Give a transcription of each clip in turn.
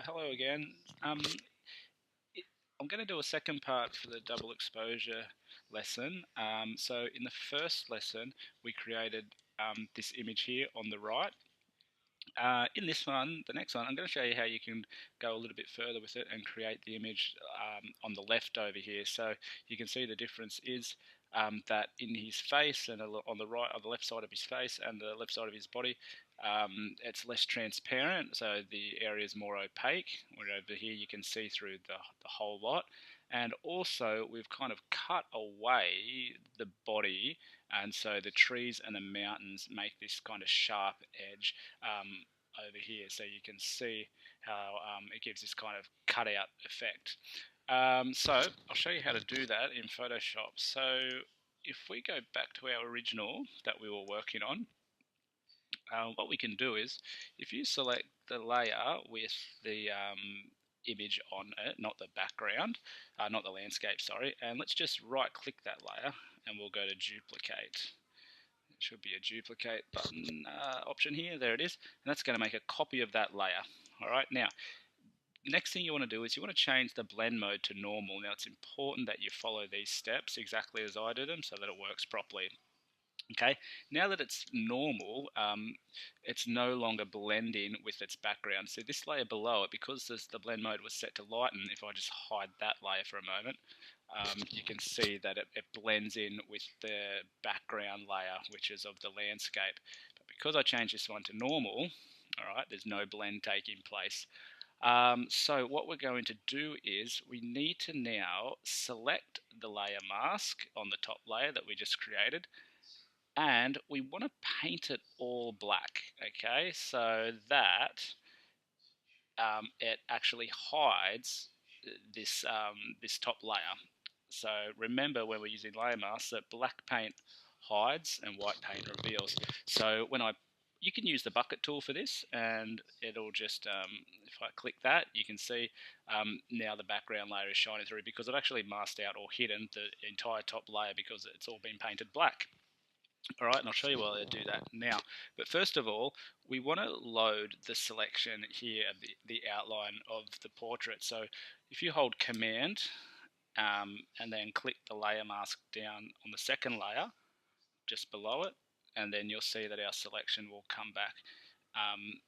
Hello again. Um, I'm going to do a second part for the double exposure lesson. So in the first lesson, we created this image here on the right. In this one, the next one, I'm going to show you how you can go a little bit further with it and create the image on the left over here. So you can see the difference is that in his face and on the right, on the left side of his face and the left side of his body, it's less transparent, so the area is more opaque. Where over here you can see through the whole lot. And also we've kind of cut away the body, and so the trees and the mountains make this kind of sharp edge over here, so you can see how it gives this kind of cutout effect. So I'll show you how to do that in Photoshop. So if we go back to our original that we were working on, what we can do is, if you select the layer with the image on it, not the background, not the landscape, sorry, and let's just right click that layer and we'll go to duplicate. It should be a duplicate button option here, there it is, and that's going to make a copy of that layer. Alright, now the next thing you want to do is you want to change the blend mode to normal. Now it's important that you follow these steps exactly as I do them so that it works properly. Okay, now that it's normal, it's no longer blending with its background. So this layer below it, because the blend mode was set to lighten, if I just hide that layer for a moment, you can see that it blends in with the background layer, which is of the landscape. But because I changed this one to normal, all right, there's no blend taking place. So what we're going to do is we need to now select the layer mask on the top layer that we just created, and we want to paint it all black, okay, so that it actually hides this top layer. So remember, when we're using layer masks, that black paint hides and white paint reveals. So you can use the bucket tool for this, and it'll just, if I click that, you can see now the background layer is shining through because I've actually masked out or hidden the entire top layer because it's all been painted black. Alright, and I'll show you why I do that now. But first of all, we want to load the selection here, the outline of the portrait. So if you hold Command and then click the layer mask down on the second layer, just below it, and then you'll see that our selection will come back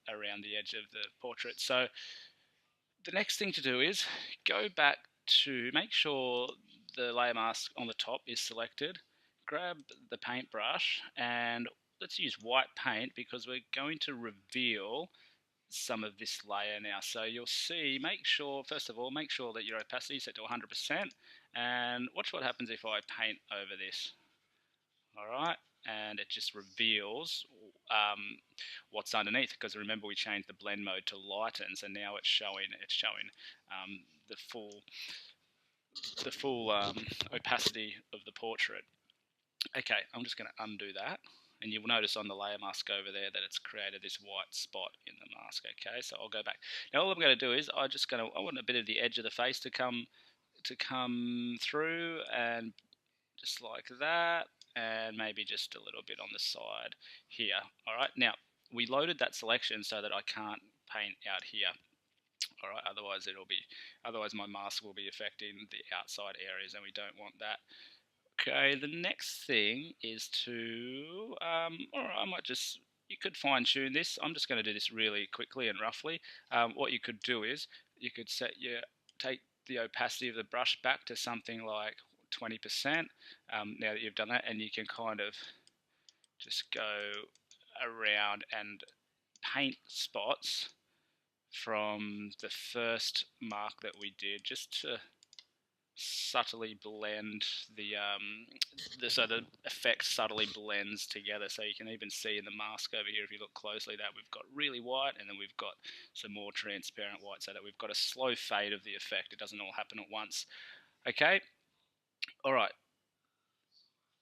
around the edge of the portrait. So the next thing to do is go back to make sure the layer mask on the top is selected. Grab the paintbrush and let's use white paint because we're going to reveal some of this layer now. So you'll see, first of all, make sure that your opacity is set to 100%, and watch what happens if I paint over this. Alright, and it just reveals what's underneath, because remember we changed the blend mode to lighten, so now it's showing the full opacity of the portrait. Okay, I'm just going to undo that, and you'll notice on the layer mask over there that it's created this white spot in the mask. Okay, so I'll go back. Now all I'm going to do is I want a bit of the edge of the face to come through, and just like that, and maybe just a little bit on the side here. Alright, now we loaded that selection so that I can't paint out here. Alright, otherwise my mask will be affecting the outside areas, and we don't want that. Okay, the next thing is to, you could fine tune this. I'm just going to do this really quickly and roughly. What you could do is, you could take the opacity of the brush back to something like 20%, now that you've done that, and you can kind of just go around and paint spots from the first mark that we did, just to subtly blend so the effect subtly blends together. So you can even see in the mask over here, if you look closely, that we've got really white and then we've got some more transparent white, so that we've got a slow fade of the effect. It doesn't all happen at once. Okay, alright,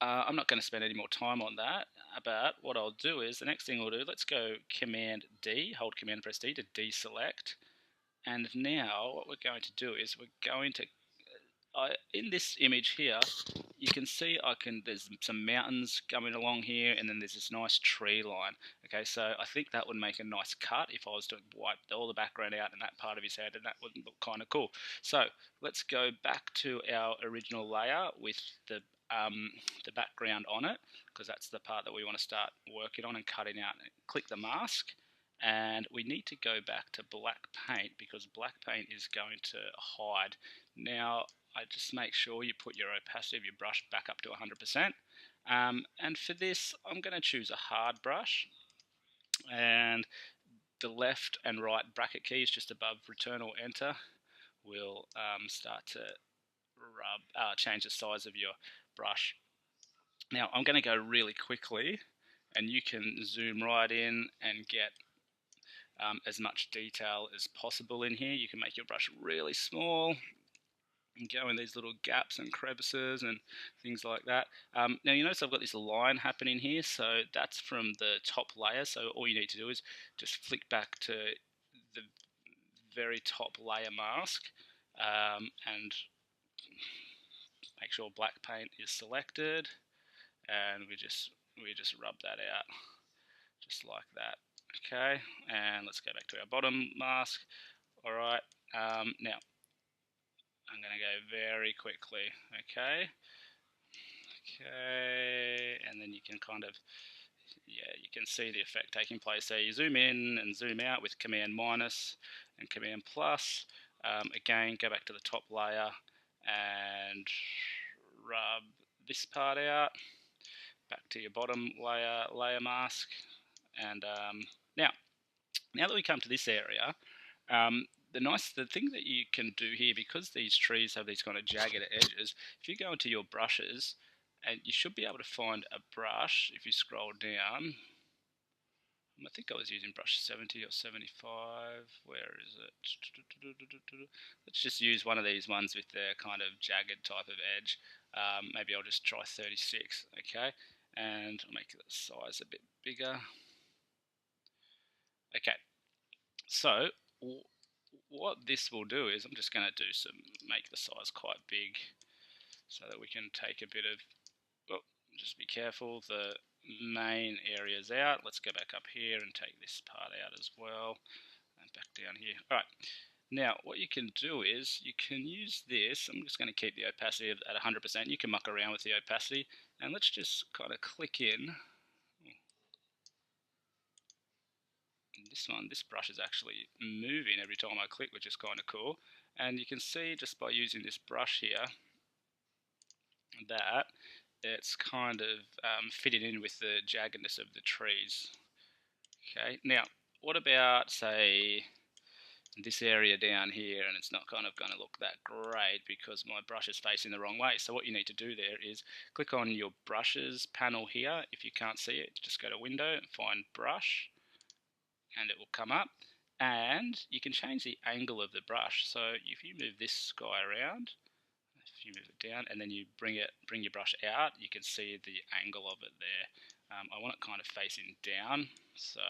I'm not going to spend any more time on that, but what I'll do is, the next thing we'll do, let's go Command D, hold Command press D to deselect, and now what we're going to do is we're going to in this image here, you can see there's some mountains coming along here, and then there's this nice tree line. Okay, so I think that would make a nice cut if I was to wipe all the background out in that part of his head, and that would look kind of cool. So let's go back to our original layer with the background on it, because that's the part that we want to start working on and cutting out. Click the mask, and we need to go back to black paint, because black paint is going to hide. Now, I just make sure you put your opacity of your brush back up to 100%. And for this, I'm going to choose a hard brush, and the left and right bracket keys just above return or enter will start to change the size of your brush. Now, I'm going to go really quickly, and you can zoom right in and get as much detail as possible in here. You can make your brush really small and go in these little gaps and crevices and things like that. Now you notice I've got this line happening here, so that's from the top layer. So all you need to do is just flick back to the very top layer mask and make sure black paint is selected, and we just rub that out just like that. Okay, and let's go back to our bottom mask. All right, now I'm going to go very quickly. Okay, and then you can you can see the effect taking place. So you zoom in and zoom out with Command minus and Command plus. Again, go back to the top layer and rub this part out. Back to your bottom layer mask. And now that we come to this area, the thing that you can do here, because these trees have these kind of jagged edges, if you go into your brushes, and you should be able to find a brush if you scroll down. I think I was using brush 70 or 75. Where is it? Let's just use one of these ones with their kind of jagged type of edge. Maybe I'll just try 36. Okay, and I'll make the size a bit bigger. Okay, so what this will do is I'm just going to make the size quite big so that we can take a bit of, just be careful, the main areas out. Let's go back up here and take this part out as well, and back down here. All right, now what you can do is you can use this. I'm just going to keep the opacity at 100%. You can muck around with the opacity, and let's just kind of click in. This brush is actually moving every time I click, which is kind of cool. And you can see just by using this brush here that it's kind of fitting in with the jaggedness of the trees. Okay, now what about, say, this area down here, and it's not kind of going to look that great because my brush is facing the wrong way. So what you need to do there is click on your brushes panel here. If you can't see it, just go to window and find brush, and it will come up, and you can change the angle of the brush. So if you move this guy around, if you move it down and then you bring your brush out, you can see the angle of it there. I want it kind of facing down, so,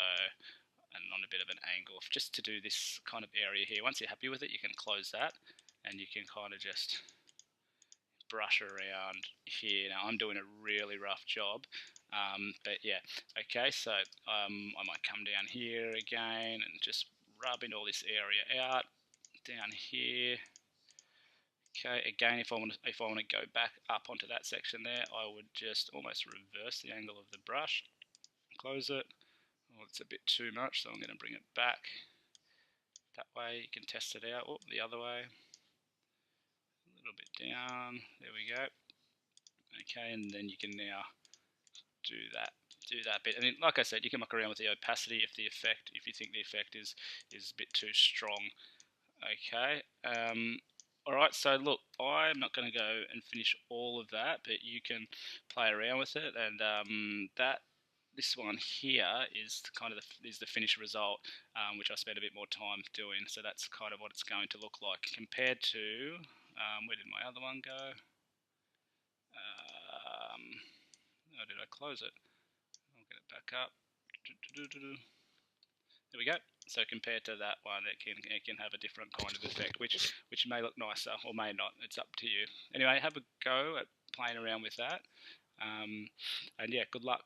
and on a bit of an angle, just to do this kind of area here. Once you're happy with it, you can close that, and you can kind of just brush around here. Now I'm doing a really rough job, but yeah, okay, so I might come down here again and just rubbing all this area out down here. Okay, again, if I want to go back up onto that section there, I would just almost reverse the angle of the brush, close it. Oh, it's a bit too much, so I'm going to bring it back that way. You can test it out. Oh, the other way, a little bit down. There we go. Okay, and then you can now do that bit. And like I said, you can muck around with the opacity if you think the effect is a bit too strong. Okay. Alright, so look, I'm not going to go and finish all of that, but you can play around with it, and this one here is kind of the finished result, which I spent a bit more time doing. So that's kind of what it's going to look like compared to where did my other one go? Oh, did I close it? I'll get it back up. There we go. So compared to that one, it can have a different kind of effect, which may look nicer or may not. It's up to you. Anyway, have a go at playing around with that. And yeah, good luck.